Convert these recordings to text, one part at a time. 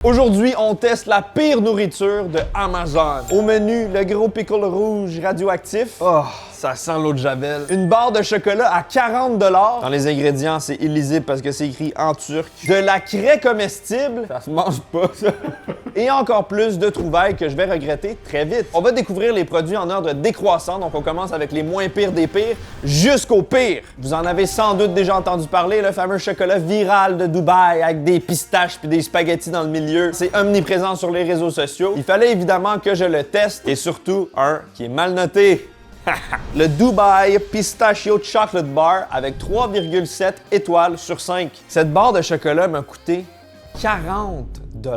Aujourd'hui, on teste la pire nourriture de Amazon. Au menu, le gros pickle rouge radioactif. Oh, ça sent l'eau de Javel. Une barre de chocolat à 40 $. Dans les ingrédients, c'est illisible parce que c'est écrit en turc. De la craie comestible. Ça se mange pas, ça. Et encore plus de trouvailles que je vais regretter très vite. On va découvrir les produits en ordre décroissant. Donc, on commence avec les moins pires des pires jusqu'au pire. Vous en avez sans doute déjà entendu parler, le fameux chocolat viral de Dubaï avec des pistaches puis des spaghettis dans le milieu. C'est omniprésent sur les réseaux sociaux. Il fallait évidemment que je le teste et surtout un qui est mal noté. Le Dubai Pistachio Chocolate Bar avec 3,7 étoiles sur 5. Cette barre de chocolat m'a coûté 40 $.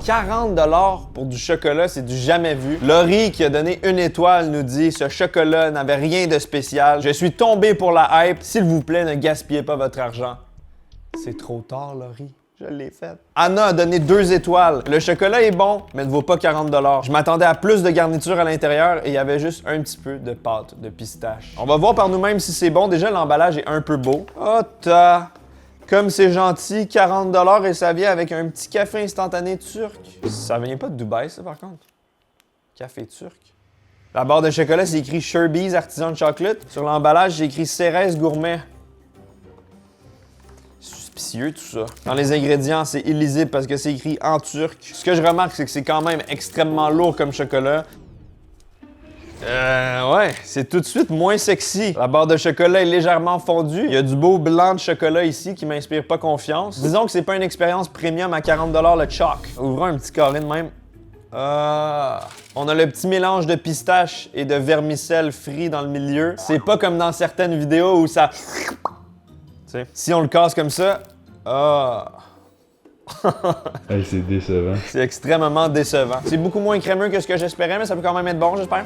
40 $ pour du chocolat, c'est du jamais vu. Laurie, qui a donné une étoile, nous dit « Ce chocolat n'avait rien de spécial. Je suis tombé pour la hype. S'il vous plaît, ne gaspillez pas votre argent. » C'est trop tard, Laurie. Je l'ai fait. Anna a donné 2 étoiles. Le chocolat est bon, mais ne vaut pas 40 $. Je m'attendais à plus de garniture à l'intérieur et il y avait juste un petit peu de pâte de pistache. On va voir par nous-mêmes si c'est bon. Déjà, l'emballage est un peu beau. Oh, comme c'est gentil, 40 $ et ça vient avec un petit café instantané turc. Ça vient pas de Dubaï, ça, par contre. Café turc. La barre de chocolat, c'est écrit Sherby's Artisan Chocolate. Sur l'emballage, j'ai écrit Cérès Gourmet. Suspicieux, tout ça. Dans les ingrédients, c'est illisible parce que c'est écrit en turc. Ce que je remarque, c'est que c'est quand même extrêmement lourd comme chocolat. Ouais, c'est tout de suite moins sexy. La barre de chocolat est légèrement fondue. Il y a du beau blanc de chocolat ici qui m'inspire pas confiance. Disons que c'est pas une expérience premium à 40 $ le choc. Ouvrons un petit carré de même. On a le petit mélange de pistache et de vermicelle frit dans le milieu. C'est pas comme dans certaines vidéos où ça... T'sais. Si on le casse comme ça... Hey, c'est décevant. C'est extrêmement décevant. C'est beaucoup moins crémeux que ce que j'espérais, mais ça peut quand même être bon, j'espère.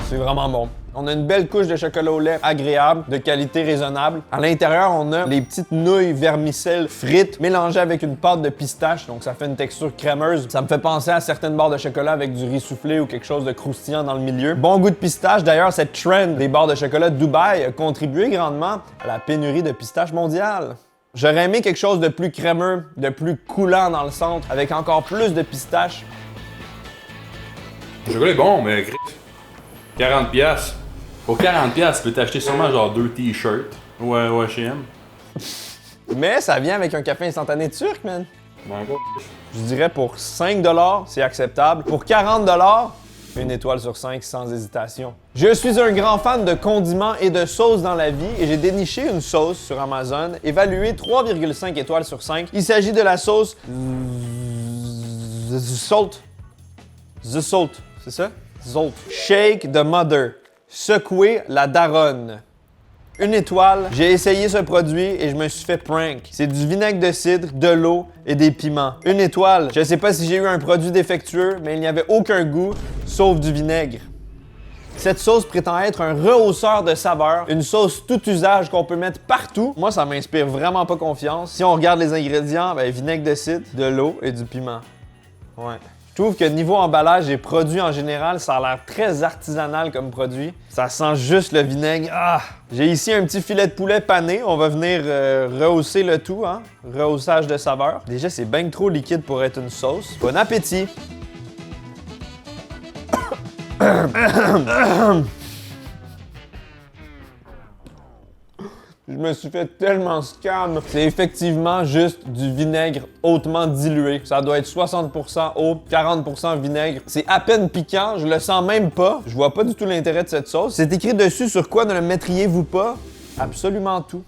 C'est vraiment bon. On a une belle couche de chocolat au lait agréable, de qualité raisonnable. À l'intérieur, on a les petites nouilles vermicelles frites mélangées avec une pâte de pistache, donc ça fait une texture crémeuse. Ça me fait penser à certaines barres de chocolat avec du riz soufflé ou quelque chose de croustillant dans le milieu. Bon goût de pistache. D'ailleurs, cette trend des barres de chocolat de Dubaï a contribué grandement à la pénurie de pistache mondiale. J'aurais aimé quelque chose de plus crémeux, de plus coulant dans le centre, avec encore plus de pistache. Le chocolat est bon, mais 40$. Pour 40$, tu peux t'acheter sûrement genre 2 t-shirts au H&M. Mais ça vient avec un café instantané turc, man. Bon, Je dirais pour 5 $, c'est acceptable. Pour 40 $, une étoile sur 5 sans hésitation. Je suis un grand fan de condiments et de sauces dans la vie et j'ai déniché une sauce sur Amazon, évaluée 3,5 étoiles sur 5. Il s'agit de la sauce Zolt. The Salt, c'est ça? Zolt. Shake the Mother. Secouer la daronne. Une étoile. J'ai essayé ce produit et je me suis fait prank. C'est du vinaigre de cidre, de l'eau et des piments. Une étoile. Je sais pas si j'ai eu un produit défectueux, mais il n'y avait aucun goût, sauf du vinaigre. Cette sauce prétend être un rehausseur de saveur, une sauce tout usage qu'on peut mettre partout. Moi, ça m'inspire vraiment pas confiance. Si on regarde les ingrédients, ben, vinaigre de cidre, de l'eau et du piment. Ouais. Je trouve que niveau emballage et produits en général, ça a l'air très artisanal comme produit. Ça sent juste le vinaigre. J'ai ici un petit filet de poulet pané. On va venir rehausser le tout, hein? Rehaussage de saveur. Déjà, c'est bien trop liquide pour être une sauce. Bon appétit! Je me suis fait tellement scam. C'est effectivement juste du vinaigre hautement dilué. Ça doit être 60% eau, 40% vinaigre. C'est à peine piquant, je le sens même pas. Je vois pas du tout l'intérêt de cette sauce. C'est écrit dessus sur quoi ne le mettriez-vous pas? Absolument tout.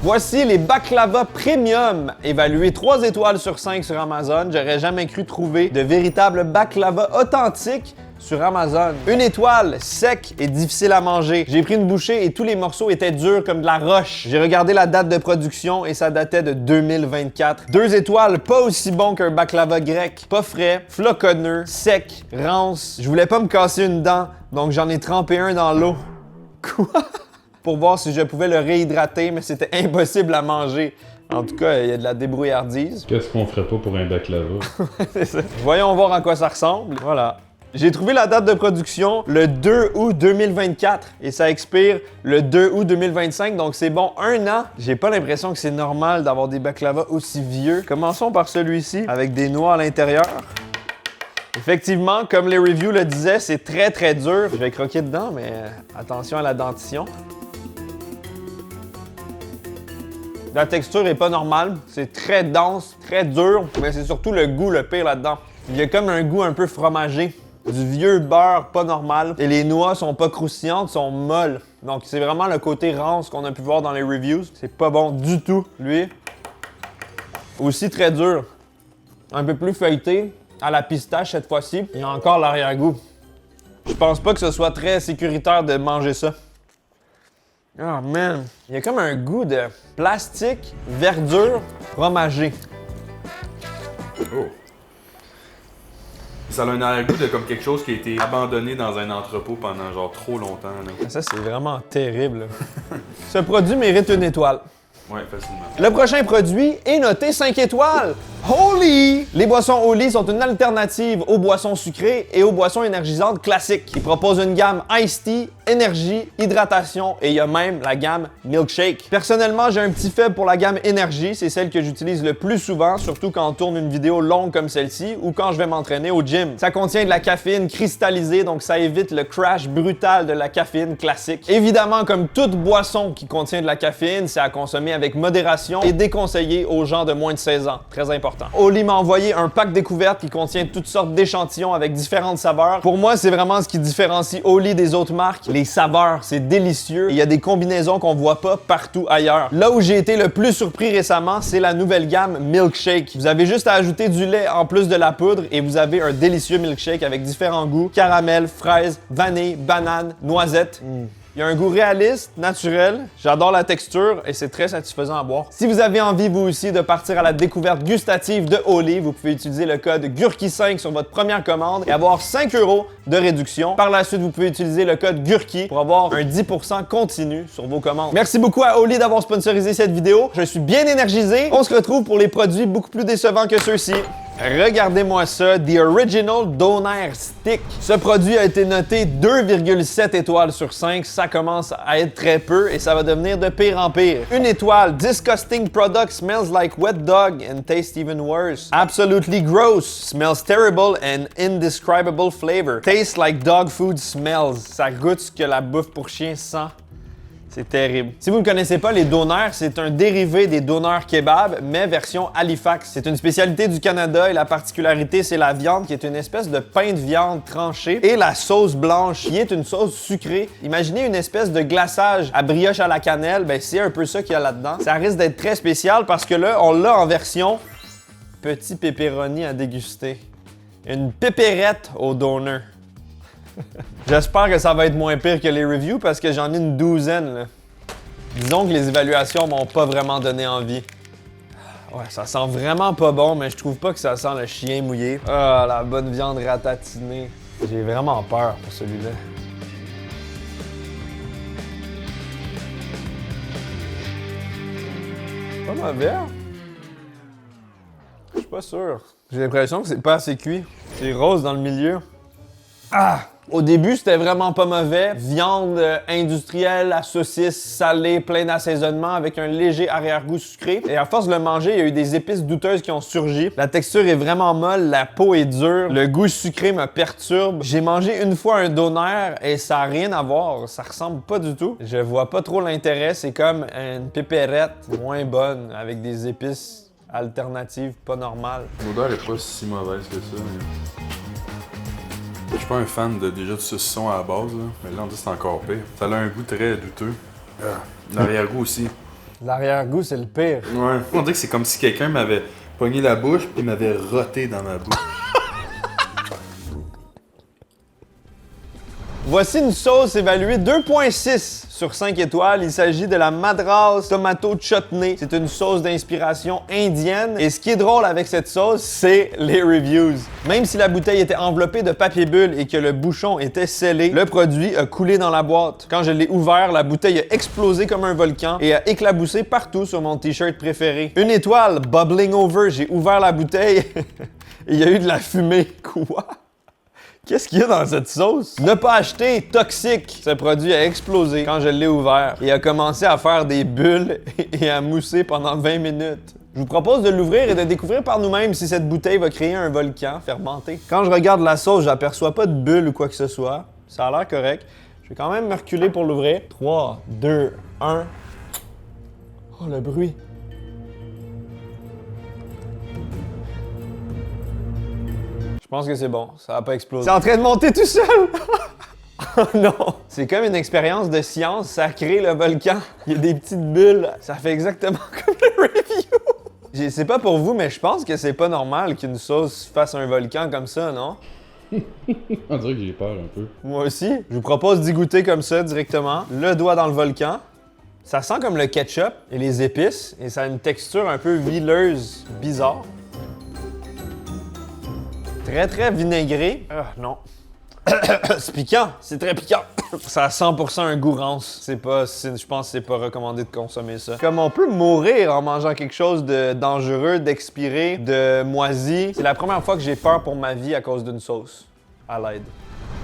Voici les baklava premium, évalués 3 étoiles sur 5 sur Amazon. J'aurais jamais cru trouver de véritables baklava authentiques sur Amazon. Une étoile, sec et difficile à manger. J'ai pris une bouchée et tous les morceaux étaient durs comme de la roche. J'ai regardé la date de production et ça datait de 2024. 2 étoiles, pas aussi bon qu'un baklava grec. Pas frais, floconneux, sec, rance. Je voulais pas me casser une dent, donc j'en ai trempé un dans l'eau. Quoi? Pour voir si je pouvais le réhydrater, mais c'était impossible à manger. En tout cas, il y a de la débrouillardise. Qu'est-ce qu'on ferait pas pour un baklava? C'est ça. Voyons voir à quoi ça ressemble. Voilà. J'ai trouvé la date de production le 2 août 2024 et ça expire le 2 août 2025, donc c'est bon 1 an. J'ai pas l'impression que c'est normal d'avoir des baklava aussi vieux. Commençons par celui-ci avec des noix à l'intérieur. Effectivement, comme les reviews le disaient, c'est très très dur. Je vais croquer dedans, mais attention à la dentition. La texture est pas normale, c'est très dense, très dur, mais c'est surtout le goût le pire là-dedans. Il y a comme un goût un peu fromagé, du vieux beurre pas normal, et les noix sont pas croustillantes, sont molles. Donc c'est vraiment le côté rance qu'on a pu voir dans les reviews. C'est pas bon du tout, lui. Aussi très dur, un peu plus feuilleté, à la pistache cette fois-ci. Il y a encore l'arrière-goût. Je pense pas que ce soit très sécuritaire de manger ça. Oh man, il y a comme un goût de plastique, verdure, fromagé. Oh. Ça a un arrière-goût de comme quelque chose qui a été abandonné dans un entrepôt pendant genre trop longtemps. Là. Ça, c'est vraiment terrible. Ce produit mérite une étoile. Ouais, facilement. Le prochain produit est noté 5 étoiles. Holy! Les boissons Holy sont une alternative aux boissons sucrées et aux boissons énergisantes classiques. Ils proposent une gamme Iced Tea, énergie, hydratation et il y a même la gamme Milkshake. Personnellement, j'ai un petit faible pour la gamme énergie. C'est celle que j'utilise le plus souvent, surtout quand on tourne une vidéo longue comme celle-ci ou quand je vais m'entraîner au gym. Ça contient de la caféine cristallisée, donc ça évite le crash brutal de la caféine classique. Évidemment, comme toute boisson qui contient de la caféine, c'est à consommer avec modération et déconseillé aux gens de moins de 16 ans. Très important. Holy m'a envoyé un pack découverte qui contient toutes sortes d'échantillons avec différentes saveurs. Pour moi, c'est vraiment ce qui différencie Holy des autres marques. Les saveurs, c'est délicieux et il y a des combinaisons qu'on voit pas partout ailleurs. Là où j'ai été le plus surpris récemment, c'est la nouvelle gamme Milkshake. Vous avez juste à ajouter du lait en plus de la poudre et vous avez un délicieux milkshake avec différents goûts. Caramel, fraise, vanille, banane, noisette. Il y a un goût réaliste, naturel, j'adore la texture et c'est très satisfaisant à boire. Si vous avez envie vous aussi de partir à la découverte gustative de Holy, vous pouvez utiliser le code GURKI5 sur votre première commande et avoir 5 € de réduction. Par la suite, vous pouvez utiliser le code GURKI pour avoir un 10% continu sur vos commandes. Merci beaucoup à Holy d'avoir sponsorisé cette vidéo. Je suis bien énergisé. On se retrouve pour les produits beaucoup plus décevants que ceux-ci. Regardez-moi ça, The Original Doner Stick. Ce produit a été noté 2,7 étoiles sur 5. Ça commence à être très peu et ça va devenir de pire en pire. Une étoile, Disgusting product, smells like wet dog and tastes even worse. Absolutely gross, smells terrible and indescribable flavor. Tastes like dog food smells. Ça goûte ce que la bouffe pour chien sent. C'est terrible. Si vous ne connaissez pas, les doners, c'est un dérivé des doners kebab, mais version Halifax. C'est une spécialité du Canada et la particularité, c'est la viande qui est une espèce de pain de viande tranché et la sauce blanche qui est une sauce sucrée. Imaginez une espèce de glaçage à brioche à la cannelle, ben c'est un peu ça qu'il y a là-dedans. Ça risque d'être très spécial parce que là, on l'a en version petit pepperoni à déguster. Une pépérette au doner. J'espère que ça va être moins pire que les reviews parce que j'en ai une douzaine. Là. Disons que les évaluations m'ont pas vraiment donné envie. Ouais, ça sent vraiment pas bon, mais je trouve pas que ça sent le chien mouillé. Ah, la bonne viande ratatinée. J'ai vraiment peur pour celui-là. Pas mauvais. Hein? Je suis pas sûr. J'ai l'impression que c'est pas assez cuit. C'est rose dans le milieu. Ah! Au début, c'était vraiment pas mauvais. Viande industrielle à saucisse salée, plein d'assaisonnement avec un léger arrière-goût sucré. Et à force de le manger, il y a eu des épices douteuses qui ont surgi. La texture est vraiment molle, la peau est dure. Le goût sucré me perturbe. J'ai mangé une fois un doner et ça a rien à voir. Ça ressemble pas du tout. Je vois pas trop l'intérêt. C'est comme une pépérette moins bonne avec des épices alternatives pas normales. L'odeur est pas si mauvaise que ça. Mais... Je suis pas un fan déjà de saucisson à la base, là. Mais là on dit que c'est encore pire. Ça a un goût très douteux. L'arrière-goût aussi. L'arrière-goût, c'est le pire. Ouais. On dirait que c'est comme si quelqu'un m'avait pogné la bouche et m'avait roté dans ma bouche. Voici une sauce évaluée 2,6 sur 5 étoiles. Il s'agit de la Madras Tomato Chutney. C'est une sauce d'inspiration indienne. Et ce qui est drôle avec cette sauce, c'est les reviews. Même si la bouteille était enveloppée de papier bulle et que le bouchon était scellé, le produit a coulé dans la boîte. Quand je l'ai ouvert, la bouteille a explosé comme un volcan et a éclaboussé partout sur mon t-shirt préféré. Une étoile, bubbling over. J'ai ouvert la bouteille et il y a eu de la fumée. Quoi? Qu'est-ce qu'il y a dans cette sauce? Ne pas acheter toxique. Ce produit a explosé quand je l'ai ouvert et a commencé à faire des bulles et à mousser pendant 20 minutes. Je vous propose de l'ouvrir et de découvrir par nous-mêmes si cette bouteille va créer un volcan fermenté. Quand je regarde la sauce, j'aperçois pas de bulles ou quoi que ce soit. Ça a l'air correct. Je vais quand même me reculer pour l'ouvrir. 3, 2, 1. Oh, le bruit. Je pense que c'est bon, ça va pas exploser. C'est en train de monter tout seul! Oh non! C'est comme une expérience de science, ça crée le volcan. Il y a des petites bulles, ça fait exactement comme le review! Je sais pas pour vous, mais je pense que c'est pas normal qu'une sauce fasse un volcan comme ça, non? On dirait que j'ai peur un peu. Moi aussi. Je vous propose d'y goûter comme ça directement. Le doigt dans le volcan. Ça sent comme le ketchup et les épices, et ça a une texture un peu huileuse, bizarre. Très, très vinaigré. Non. C'est piquant, c'est très piquant. Ça a 100% un goût rance. Je pense que c'est pas recommandé de consommer ça. Comme on peut mourir en mangeant quelque chose de dangereux, d'expiré, de moisi. C'est la première fois que j'ai peur pour ma vie à cause d'une sauce. À l'aide.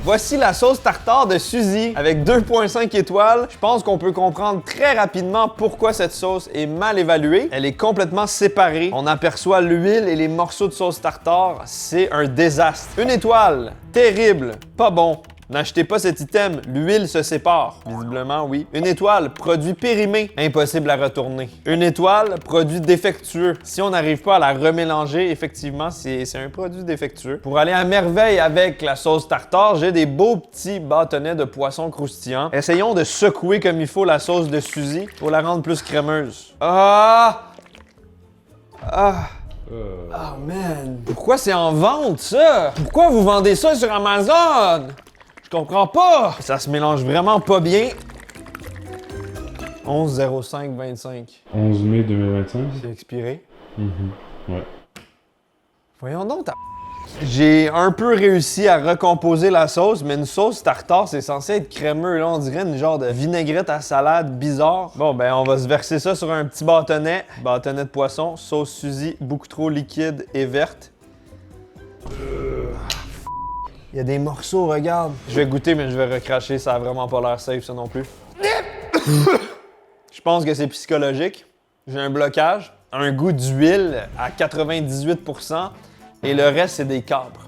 Voici la sauce tartare de Suzy avec 2,5 étoiles. Je pense qu'on peut comprendre très rapidement pourquoi cette sauce est mal évaluée. Elle est complètement séparée. On aperçoit l'huile et les morceaux de sauce tartare. C'est un désastre. 1 étoile, terrible, pas bon. N'achetez pas cet item, l'huile se sépare. Visiblement, oui. 1 étoile, produit périmé, impossible à retourner. 1 étoile, produit défectueux. Si on n'arrive pas à la remélanger, effectivement, c'est un produit défectueux. Pour aller à merveille avec la sauce tartare, j'ai des beaux petits bâtonnets de poisson croustillants. Essayons de secouer comme il faut la sauce de Suzy pour la rendre plus crémeuse. Ah! Ah! Oh man! Pourquoi c'est en vente, ça? Pourquoi vous vendez ça sur Amazon? Je comprends pas! Ça se mélange vraiment pas bien. 11,05,25. 11 mai 2025? C'est expiré. Ouais. Voyons donc, J'ai un peu réussi à recomposer la sauce, mais une sauce tartare, c'est censé être crémeux. Là, on dirait une genre de vinaigrette à salade bizarre. Bon, ben, on va se verser ça sur un petit bâtonnet. Bâtonnet de poisson, sauce Suzy, beaucoup trop liquide et verte. Il y a des morceaux, regarde. Je vais goûter, mais je vais recracher. Ça a vraiment pas l'air safe, ça non plus. Je pense que c'est psychologique. J'ai un blocage, un goût d'huile à 98%, et le reste, c'est des capres.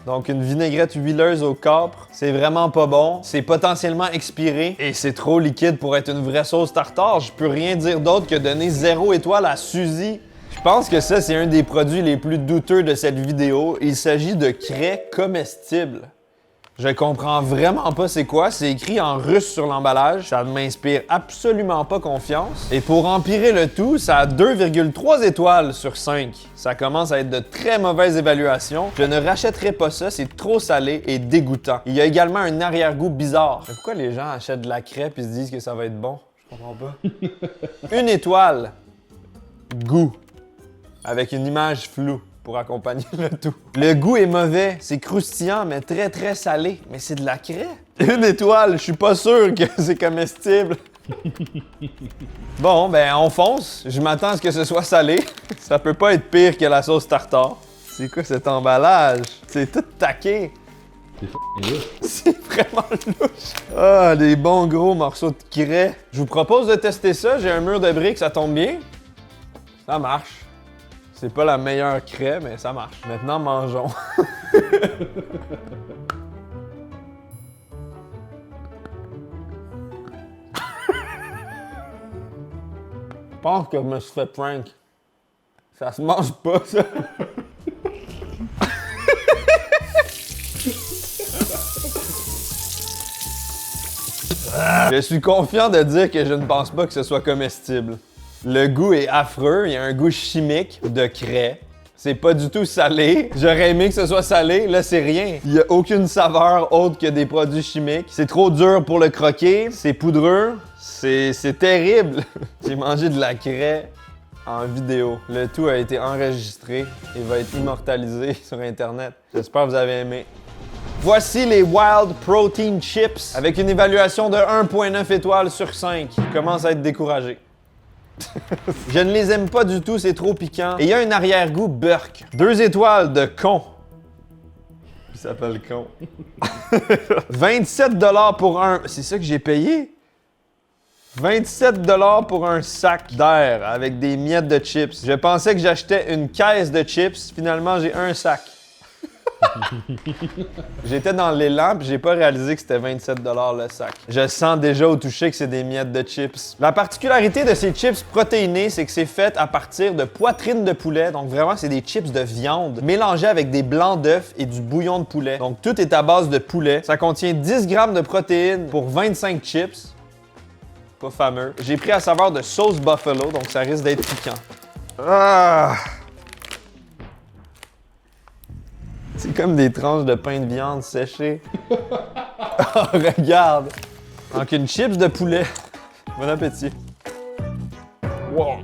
Donc, une vinaigrette huileuse au capre, c'est vraiment pas bon. C'est potentiellement expiré, et c'est trop liquide pour être une vraie sauce tartare. Je peux rien dire d'autre que donner 0 étoile à Suzy. Je pense que ça, c'est un des produits les plus douteux de cette vidéo. Il s'agit de craies comestibles. Je comprends vraiment pas c'est quoi. C'est écrit en russe sur l'emballage. Ça ne m'inspire absolument pas confiance. Et pour empirer le tout, ça a 2,3 étoiles sur 5. Ça commence à être de très mauvaise évaluation. Je ne rachèterai pas ça, c'est trop salé et dégoûtant. Il y a également un arrière-goût bizarre. Mais pourquoi les gens achètent de la craie et se disent que ça va être bon? Je comprends pas. 1 étoile. Goût. Avec une image floue pour accompagner le tout. Le goût est mauvais, c'est croustillant mais très très salé. Mais c'est de la craie. 1 étoile, je suis pas sûr que c'est comestible. Bon, ben on fonce. Je m'attends à ce que ce soit salé. Ça peut pas être pire que la sauce tartare. C'est quoi cet emballage? C'est tout taqué. C'est vraiment louche. Ah, des bons gros morceaux de craie. Je vous propose de tester ça. J'ai un mur de briques, ça tombe bien. Ça marche. C'est pas la meilleure craie, mais ça marche. Maintenant, mangeons. Je pense que je me suis fait prank. Ça se mange pas, ça. Je suis confiant de dire que je ne pense pas que ce soit comestible. Le goût est affreux, il y a un goût chimique de craie. C'est pas du tout salé. J'aurais aimé que ce soit salé, là c'est rien. Il y a aucune saveur autre que des produits chimiques. C'est trop dur pour le croquer, c'est poudreux, c'est terrible. J'ai mangé de la craie en vidéo. Le tout a été enregistré et va être immortalisé sur Internet. J'espère que vous avez aimé. Voici les Wild Protein Chips avec une évaluation de 1,9 étoiles sur 5. Je commence à être découragé. Je ne les aime pas du tout, c'est trop piquant. Et il y a un arrière-goût burk. 2 étoiles de con. Il s'appelle con. 27 $ pour un... C'est ça que j'ai payé? 27 $ pour un sac d'air avec des miettes de chips. Je pensais que j'achetais une caisse de chips. Finalement, j'ai un sac. J'étais dans l'élan puis j'ai pas réalisé que c'était 27 $ le sac. Je sens déjà au toucher que c'est des miettes de chips. La particularité de ces chips protéinés, c'est que c'est fait à partir de poitrine de poulet. Donc vraiment, c'est des chips de viande mélangés avec des blancs d'œufs et du bouillon de poulet. Donc tout est à base de poulet. Ça contient 10 grammes de protéines pour 25 chips. Pas fameux. J'ai pris à saveur de sauce buffalo, donc ça risque d'être piquant. Ah! C'est comme des tranches de pain de viande séchées. Oh, regarde! Donc une chips de poulet. Bon appétit. Wow!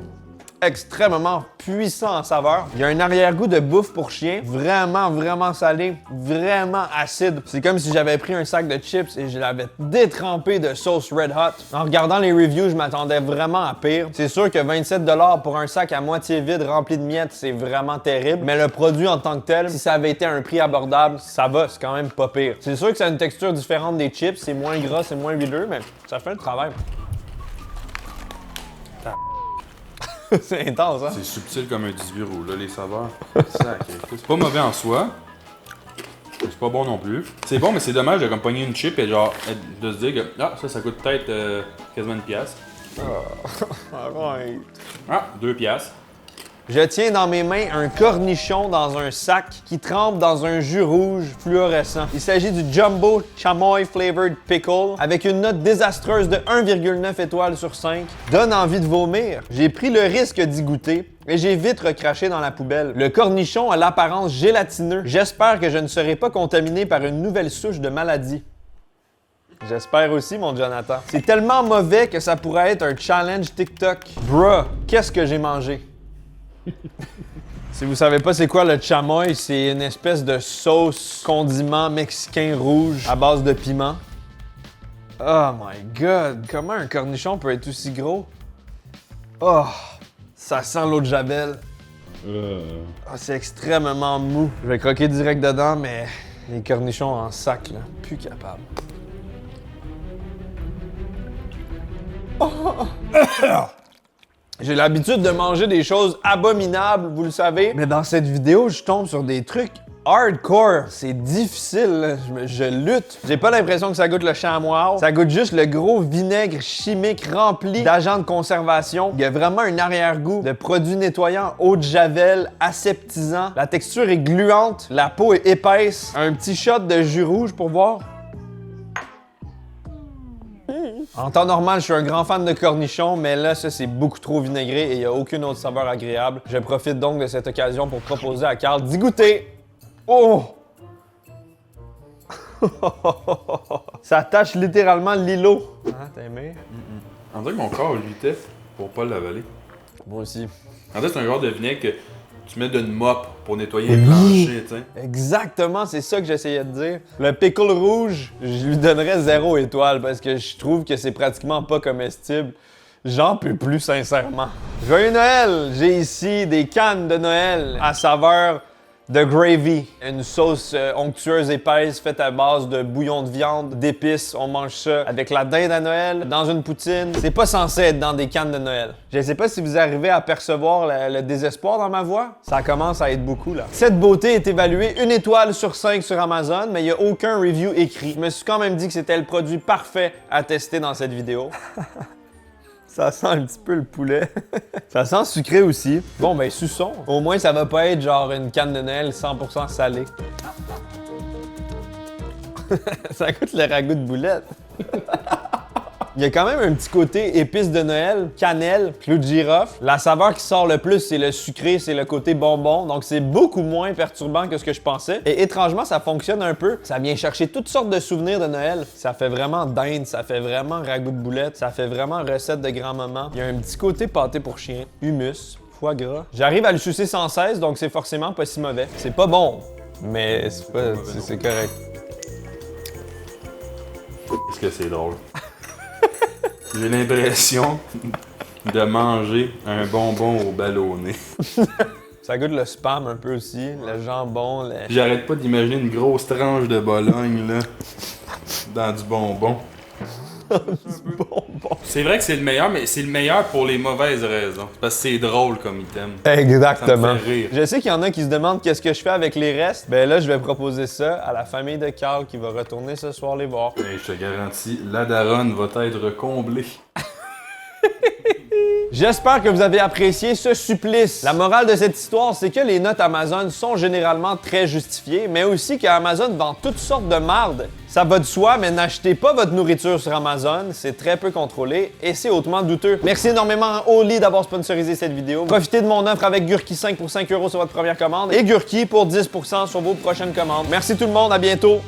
Extrêmement puissant en saveur. Il y a un arrière-goût de bouffe pour chien. Vraiment, vraiment salé. Vraiment acide. C'est comme si j'avais pris un sac de chips et je l'avais détrempé de sauce Red Hot. En regardant les reviews, je m'attendais vraiment à pire. C'est sûr que 27 $ pour un sac à moitié vide rempli de miettes, c'est vraiment terrible. Mais le produit en tant que tel, si ça avait été à un prix abordable, ça va, c'est quand même pas pire. C'est sûr que ça a une texture différente des chips. C'est moins gras, c'est moins huileux, mais ça fait le travail. C'est intense, hein? C'est subtil comme un 18 roues, là, les saveurs. Sacré. C'est pas mauvais en soi. C'est pas bon non plus. C'est bon, mais c'est dommage de comme pogner une chip et genre de se dire que ça coûte peut-être quasiment une pièce. Arrête. Ah, 2 piastres. Je tiens dans mes mains un cornichon dans un sac qui trempe dans un jus rouge fluorescent. Il s'agit du Jumbo Chamoy Flavored Pickle avec une note désastreuse de 1,9 étoiles sur 5. Donne envie de vomir. J'ai pris le risque d'y goûter et j'ai vite recraché dans la poubelle. Le cornichon a l'apparence gélatineux. J'espère que je ne serai pas contaminé par une nouvelle souche de maladie. J'espère aussi, mon Jonathan. C'est tellement mauvais que ça pourrait être un challenge TikTok. Bruh, qu'est-ce que j'ai mangé? Si vous savez pas c'est quoi le chamoy, c'est une espèce de sauce condiment mexicain rouge à base de piment. Oh my god, comment un cornichon peut être aussi gros? Oh, ça sent l'eau de Javel. Oh, c'est extrêmement mou. Je vais croquer direct dedans, mais les cornichons en sac, là, plus capable. Oh. J'ai l'habitude de manger des choses abominables, vous le savez. Mais dans cette vidéo, je tombe sur des trucs hardcore. C'est difficile, là. Je lutte. J'ai pas l'impression que ça goûte le chamois. Ça goûte juste le gros vinaigre chimique rempli d'agents de conservation. Il y a vraiment un arrière-goût de produits nettoyants, eau de javel, aseptisant. La texture est gluante, la peau est épaisse. Un petit shot de jus rouge pour voir. En temps normal, je suis un grand fan de cornichons, mais là, ça, c'est beaucoup trop vinaigré et il n'y a aucune autre saveur agréable. Je profite donc de cette occasion pour proposer à Carl d'y goûter. Oh! Ça tâche littéralement l'îlot. Ah, t'as aimé? On dirait que mon corps luttait pour pas l'avaler. Moi aussi. En fait, c'est un genre de vinaigre que tu mets d'une mop pour nettoyer les planchers, tu sais. Exactement, c'est ça que j'essayais de dire. Le pickle rouge, je lui donnerais 0 étoile parce que je trouve que c'est pratiquement pas comestible. J'en peux plus, sincèrement. Joyeux Noël! J'ai ici des cannes de Noël à saveur de gravy, une sauce onctueuse épaisse faite à base de bouillon de viande, d'épices. On mange ça avec la dinde à Noël, dans une poutine. C'est pas censé être dans des cannes de Noël. Je sais pas si vous arrivez à percevoir le désespoir dans ma voix. Ça commence à être beaucoup, là. Cette beauté est évaluée 1 étoile sur 5 sur Amazon, mais il y a aucun review écrit. Je me suis quand même dit que c'était le produit parfait à tester dans cette vidéo. Ça sent un petit peu le poulet. Ça sent sucré aussi. Bon, ben, suçons. Au moins, ça va pas être genre une canne de Noël 100% salée. Ça goûte le ragoût de boulette. Il y a quand même un petit côté épice de Noël, cannelle, clou de girofle. La saveur qui sort le plus, c'est le sucré, c'est le côté bonbon. Donc, c'est beaucoup moins perturbant que ce que je pensais. Et étrangement, ça fonctionne un peu. Ça vient chercher toutes sortes de souvenirs de Noël. Ça fait vraiment dinde, ça fait vraiment ragoût de boulette, ça fait vraiment recette de grand-maman. Il y a un petit côté pâté pour chien, humus, foie gras. J'arrive à le sucer sans cesse, donc c'est forcément pas si mauvais. C'est pas bon, mais c'est correct. Est-ce que c'est drôle? J'ai l'impression de manger un bonbon au ballonné. Ça goûte le spam un peu aussi, le jambon, le... J'arrête pas d'imaginer une grosse tranche de Bologne, là, dans du bonbon. bonbon. C'est vrai que c'est le meilleur, mais c'est le meilleur pour les mauvaises raisons. Parce que c'est drôle comme item. Exactement. Ça me fait rire. Je sais qu'il y en a qui se demandent qu'est-ce que je fais avec les restes. Ben là, je vais proposer ça à la famille de Carl qui va retourner ce soir les voir. Et je te garantis, la daronne va être comblée. J'espère que vous avez apprécié ce supplice. La morale de cette histoire, c'est que les notes Amazon sont généralement très justifiées, mais aussi qu'Amazon vend toutes sortes de marde. Ça va de soi, mais n'achetez pas votre nourriture sur Amazon, c'est très peu contrôlé et c'est hautement douteux. Merci énormément à Oli d'avoir sponsorisé cette vidéo. Profitez de mon offre avec Gurki 5 pour 5 € sur votre première commande et Gurki pour 10% sur vos prochaines commandes. Merci tout le monde, à bientôt!